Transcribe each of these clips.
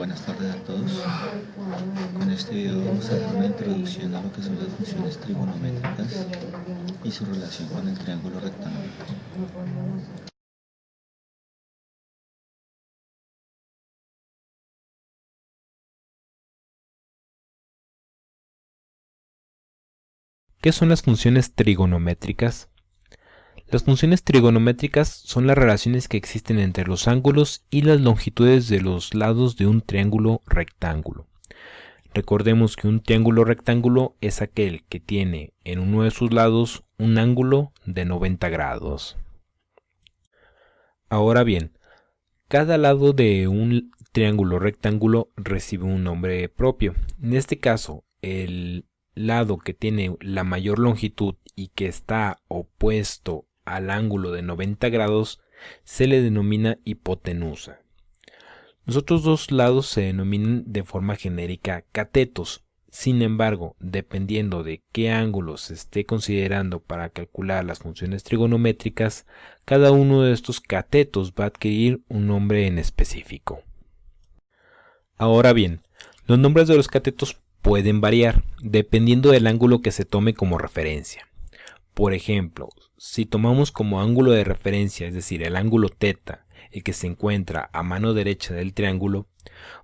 Buenas tardes a todos. Con este video vamos a dar una introducción a lo que son las funciones trigonométricas y su relación con el triángulo rectángulo. ¿Qué son las funciones trigonométricas? Las funciones trigonométricas son las relaciones que existen entre los ángulos y las longitudes de los lados de un triángulo rectángulo. Recordemos que un triángulo rectángulo es aquel que tiene en uno de sus lados un ángulo de 90 grados. Ahora bien, cada lado de un triángulo rectángulo recibe un nombre propio. En este caso, el lado que tiene la mayor longitud y que está opuesto al ángulo de 90 grados se le denomina hipotenusa. Los otros dos lados se denominan de forma genérica catetos. Sin embargo, dependiendo de qué ángulo se esté considerando para calcular las funciones trigonométricas, cada uno de estos catetos va a adquirir un nombre en específico. Ahora bien, los nombres de los catetos pueden variar dependiendo del ángulo que se tome como referencia. Por ejemplo, si tomamos como ángulo de referencia, es decir, el ángulo θ, el que se encuentra a mano derecha del triángulo,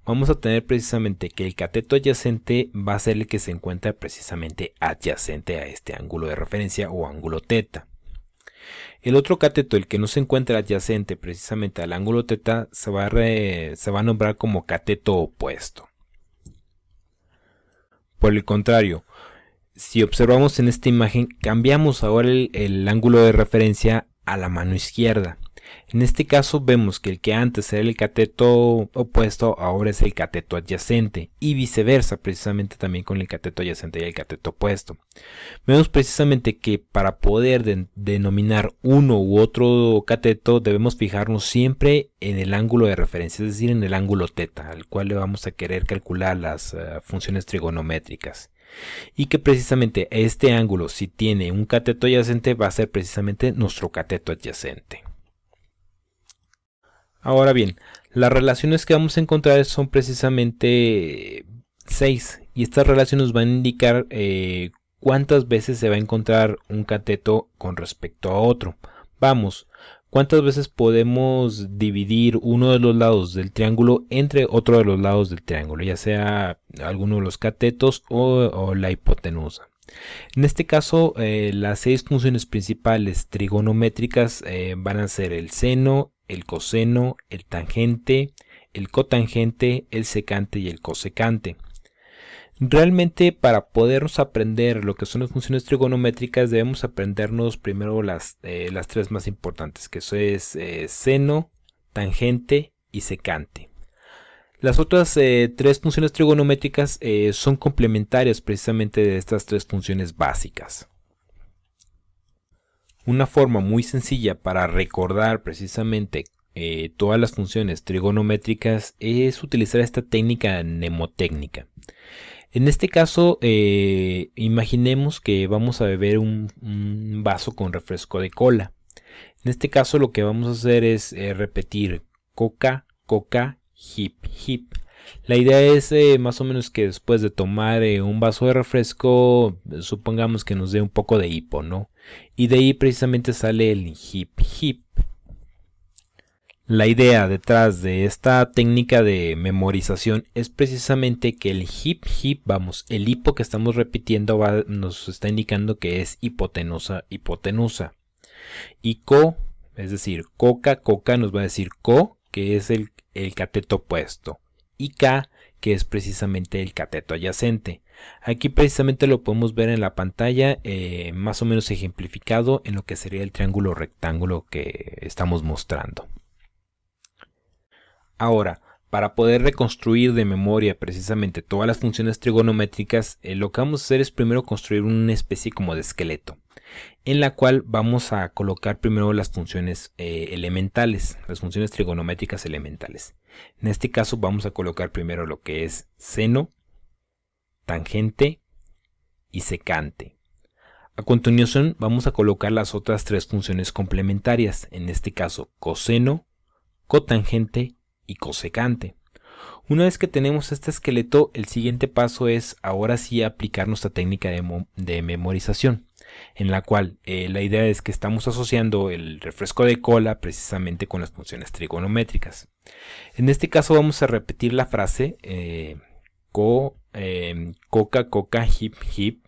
vamos a tener precisamente que el cateto adyacente va a ser el que se encuentra precisamente adyacente a este ángulo de referencia o ángulo θ. El otro cateto, el que no se encuentra adyacente precisamente al ángulo θ, se va a nombrar como cateto opuesto. Por el contrario, si observamos en esta imagen, cambiamos ahora el ángulo de referencia a la mano izquierda. En este caso vemos que el que antes era el cateto opuesto ahora es el cateto adyacente y viceversa, precisamente también con el cateto adyacente y el cateto opuesto. Vemos precisamente que para poder denominar uno u otro cateto debemos fijarnos siempre en el ángulo de referencia, es decir, en el ángulo θ, al cual le vamos a querer calcular las funciones trigonométricas. Y que precisamente este ángulo, si tiene un cateto adyacente, va a ser precisamente nuestro cateto adyacente. Ahora bien, las relaciones que vamos a encontrar son precisamente 6 y estas relaciones van a indicar cuántas veces se va a encontrar un cateto con respecto a otro. Vamos, cuántas veces podemos dividir uno de los lados del triángulo entre otro de los lados del triángulo, ya sea alguno de los catetos o la hipotenusa. En este caso, las 6 funciones principales trigonométricas van a ser el seno, el coseno, el tangente, el cotangente, el secante y el cosecante. Realmente, para podernos aprender lo que son las funciones trigonométricas, debemos aprendernos primero las 3 más importantes, que eso es seno, tangente y secante. Las otras 3 funciones trigonométricas son complementarias precisamente de estas 3 funciones básicas. Una forma muy sencilla para recordar precisamente todas las funciones trigonométricas es utilizar esta técnica mnemotécnica. En este caso, imaginemos que vamos a beber un vaso con refresco de cola. En este caso lo que vamos a hacer es repetir coca, coca, hip, hip. La idea es más o menos que después de tomar un vaso de refresco, supongamos que nos dé un poco de hipo, ¿no? Y de ahí precisamente sale el hip, hip. La idea detrás de esta técnica de memorización es precisamente que el hip hip, vamos, el hipo que estamos repitiendo nos está indicando que es hipotenusa, hipotenusa. Y co, es decir, coca, coca nos va a decir co, que es el cateto opuesto. Y k, que es precisamente el cateto adyacente. Aquí precisamente lo podemos ver en la pantalla, más o menos ejemplificado en lo que sería el triángulo rectángulo que estamos mostrando. Ahora, para poder reconstruir de memoria precisamente todas las funciones trigonométricas, lo que vamos a hacer es primero construir una especie como de esqueleto, en la cual vamos a colocar primero las funciones elementales, las funciones trigonométricas elementales. En este caso vamos a colocar primero lo que es seno, tangente y secante. A continuación vamos a colocar las otras 3 funciones complementarias, en este caso coseno, cotangente y cosecante. Una vez que tenemos este esqueleto, el siguiente paso es ahora sí aplicar nuestra técnica de memorización, en la cual la idea es que estamos asociando el refresco de cola precisamente con las funciones trigonométricas. En este caso vamos a repetir la frase coca, coca, hip, hip.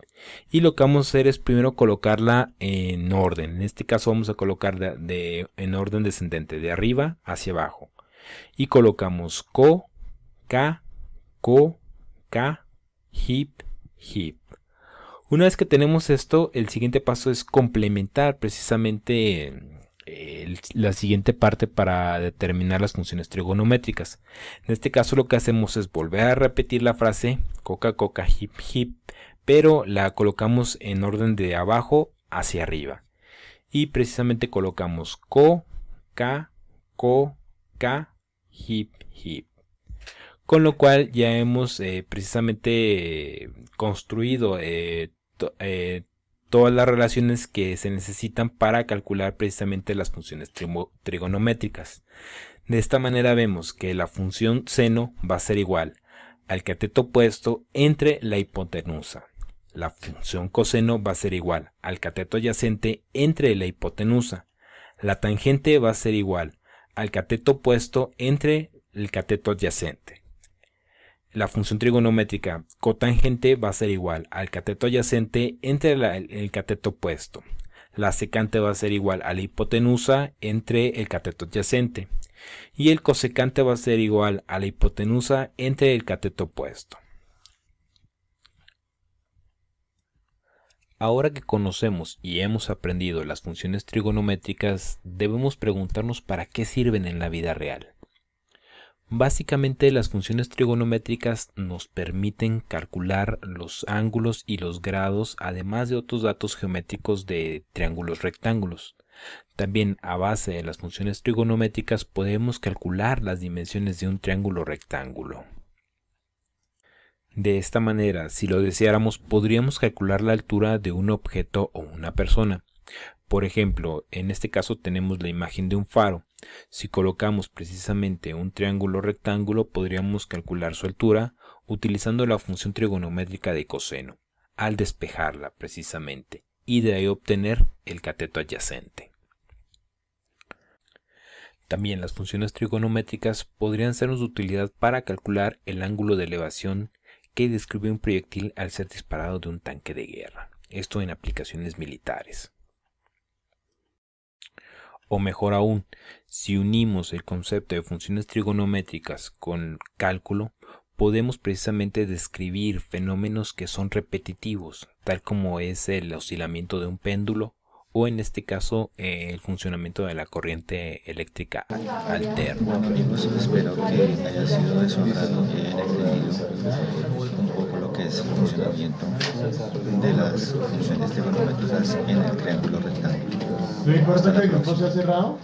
Y lo que vamos a hacer es primero colocarla en orden. En este caso vamos a colocar en orden descendente, de arriba hacia abajo. Y colocamos co, ka, ko, ka, hip, hip. Una vez que tenemos esto, el siguiente paso es complementar precisamente la siguiente parte para determinar las funciones trigonométricas. En este caso lo que hacemos es volver a repetir la frase coca, coca, hip, hip, pero la colocamos en orden de abajo hacia arriba. Y precisamente colocamos ko, ka, hip, hip. Con lo cual ya hemos precisamente construido todas las relaciones que se necesitan para calcular precisamente las funciones trigonométricas. De esta manera vemos que la función seno va a ser igual al cateto opuesto entre la hipotenusa. La función coseno va a ser igual al cateto adyacente entre la hipotenusa. La tangente va a ser igual al cateto opuesto entre el cateto adyacente. La función trigonométrica cotangente va a ser igual al cateto adyacente entre el cateto opuesto. La secante va a ser igual a la hipotenusa entre el cateto adyacente. Y el cosecante va a ser igual a la hipotenusa entre el cateto opuesto. Ahora que conocemos y hemos aprendido las funciones trigonométricas, debemos preguntarnos para qué sirven en la vida real. Básicamente las funciones trigonométricas nos permiten calcular los ángulos y los grados, además de otros datos geométricos de triángulos rectángulos. También a base de las funciones trigonométricas podemos calcular las dimensiones de un triángulo rectángulo. De esta manera, si lo deseáramos, podríamos calcular la altura de un objeto o una persona. Por ejemplo, en este caso tenemos la imagen de un faro. Si colocamos precisamente un triángulo rectángulo, podríamos calcular su altura utilizando la función trigonométrica de coseno, al despejarla precisamente, y de ahí obtener el cateto adyacente. También las funciones trigonométricas podrían sernos de utilidad para calcular el ángulo de elevación que describe un proyectil al ser disparado de un tanque de guerra. Esto en aplicaciones militares. O mejor aún, si unimos el concepto de funciones trigonométricas con cálculo, podemos precisamente describir fenómenos que son repetitivos, tal como es el oscilamiento de un péndulo o en este caso el funcionamiento de la corriente eléctrica alterna. Bueno amigos, espero que haya sido de su agrado y hayan entendido un poco lo que es el funcionamiento de las funciones trigonométricas en el triángulo rectángulo. ¿No importa que el grupo sea cerrado?